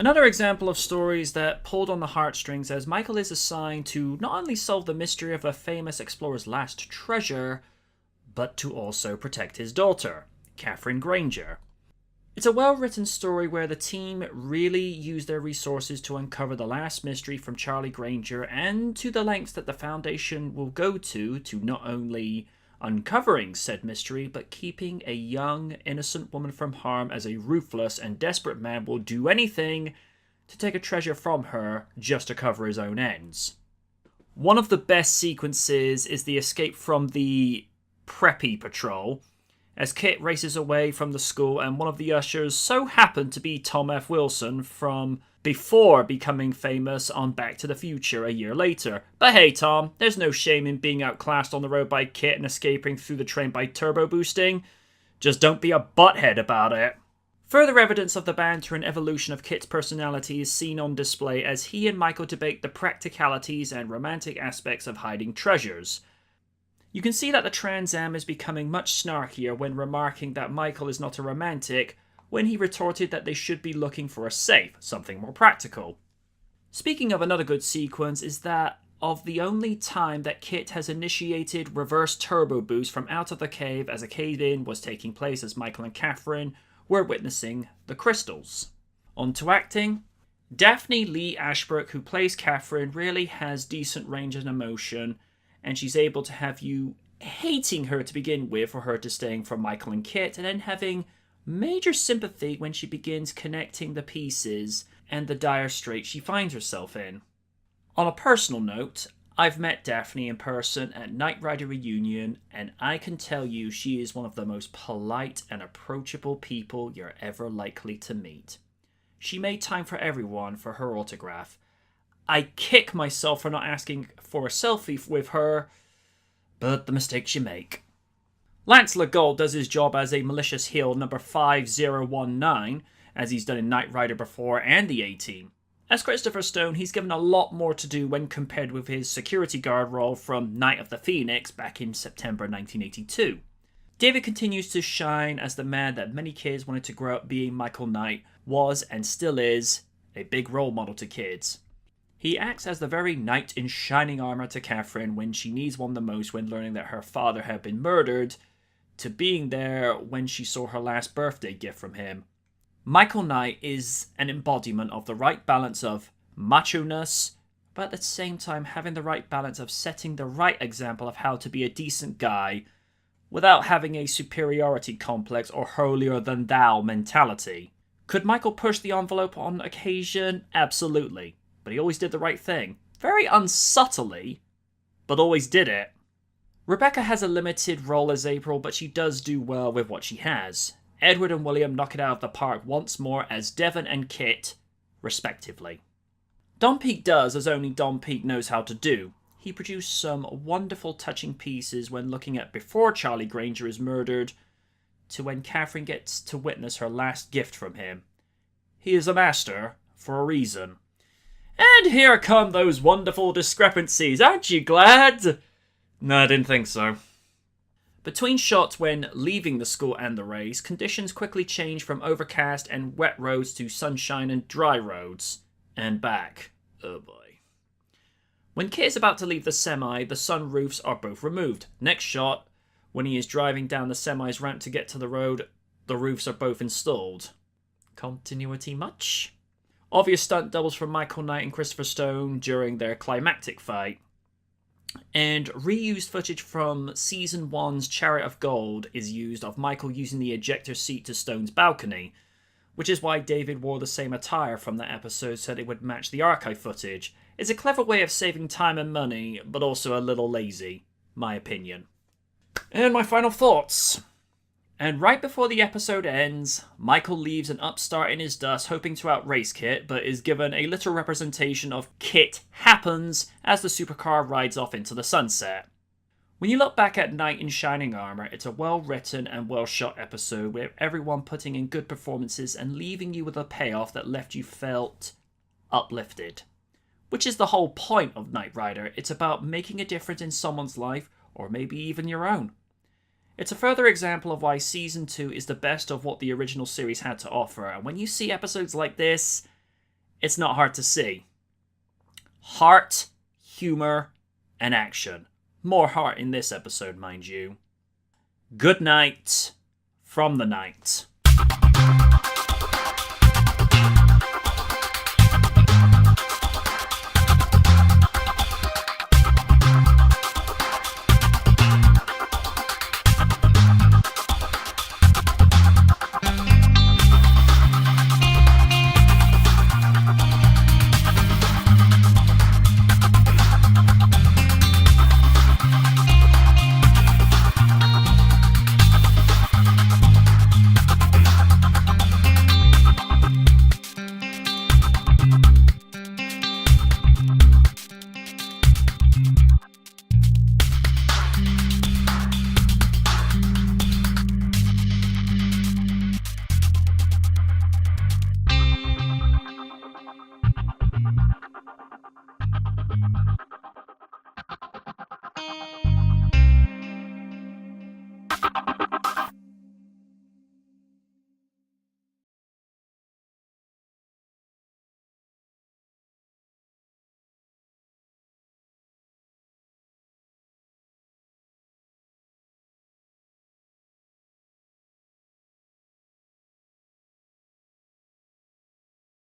Another example of stories that pulled on the heartstrings, as Michael is assigned to not only solve the mystery of a famous explorer's last treasure, but to also protect his daughter, Catherine Granger. It's a well-written story where the team really use their resources to uncover the last mystery from Charlie Granger, and to the lengths that the Foundation will go to not only uncovering said mystery, but keeping a young, innocent woman from harm, as a ruthless and desperate man will do anything to take a treasure from her just to cover his own ends. One of the best sequences is the escape from the Preppy Patrol, as KITT races away from the school, and one of the ushers so happened to be Tom F. Wilson from before becoming famous on Back to the Future a year later. But hey Tom, there's no shame in being outclassed on the road by KITT and escaping through the train by turbo boosting. Just don't be a butthead about it. Further evidence of the banter and evolution of KITT's personality is seen on display as he and Michael debate the practicalities and romantic aspects of hiding treasures. You can see that the Trans Am is becoming much snarkier when remarking that Michael is not a romantic, when he retorted that they should be looking for a safe, something more practical. Speaking of another good sequence is that of the only time that KITT has initiated reverse turbo boost from out of the cave as a cave-in was taking place as Michael and Catherine were witnessing the crystals. On to acting. Daphne Lee Ashbrook, who plays Catherine, really has decent range and emotion, and she's able to have you hating her to begin with for her disdain for Michael and KITT, and then having major sympathy when she begins connecting the pieces and the dire strait she finds herself in. On a personal note, I've met Daphne in person at Knight Rider Reunion, and I can tell you she is one of the most polite and approachable people you're ever likely to meet. She made time for everyone for her autograph. I kick myself for not asking for a selfie with her, but the mistakes you make. Lance Legault does his job as a malicious heel number 5019, as he's done in Knight Rider before and the A-Team. As Christopher Stone, he's given a lot more to do when compared with his security guard role from Night of the Phoenix back in September 1982. David continues to shine as the man that many kids wanted to grow up being. Michael Knight was, and still is, a big role model to kids. He acts as the very knight in shining armor to Catherine when she needs one the most when learning that her father had been murdered, to being there when she saw her last birthday gift from him. Michael Knight is an embodiment of the right balance of macho-ness, but at the same time having the right balance of setting the right example of how to be a decent guy without having a superiority complex or holier-than-thou mentality. Could Michael push the envelope on occasion? Absolutely. But he always did the right thing. Very unsubtly, but always did it. Rebecca has a limited role as April, but she does do well with what she has. Edward and William knock it out of the park once more as Devon and KITT, respectively. Don Peake does as only Don Peake knows how to do. He produced some wonderful touching pieces when looking at before Charlie Granger is murdered, to when Catherine gets to witness her last gift from him. He is a master, for a reason. And here come those wonderful discrepancies. Aren't you glad? No, I didn't think so. Between shots when leaving the school and the race, conditions quickly change from overcast and wet roads to sunshine and dry roads. And back. Oh boy. When KITT is about to leave the semi, the sunroofs are both removed. Next shot, when he is driving down the semi's ramp to get to the road, the roofs are both installed. Continuity much? Obvious stunt doubles from Michael Knight and Christopher Stone during their climactic fight. And reused footage from Season 1's Chariot of Gold is used of Michael using the ejector seat to Stone's balcony, which is why David wore the same attire from that episode so that it would match the archive footage. It's a clever way of saving time and money, but also a little lazy, my opinion. And my final thoughts. And right before the episode ends, Michael leaves an upstart in his dust hoping to outrace KITT, but is given a literal representation of KITT happens as the supercar rides off into the sunset. When you look back at Knight in shining armor, it's a well-written and well-shot episode with everyone putting in good performances and leaving you with a payoff that left you felt uplifted. Which is the whole point of Knight Rider. It's about making a difference in someone's life, or maybe even your own. It's a further example of why Season 2 is the best of what the original series had to offer, and when you see episodes like this, it's not hard to see. Heart, humor, and action. More heart in this episode, mind you. Good night from the night.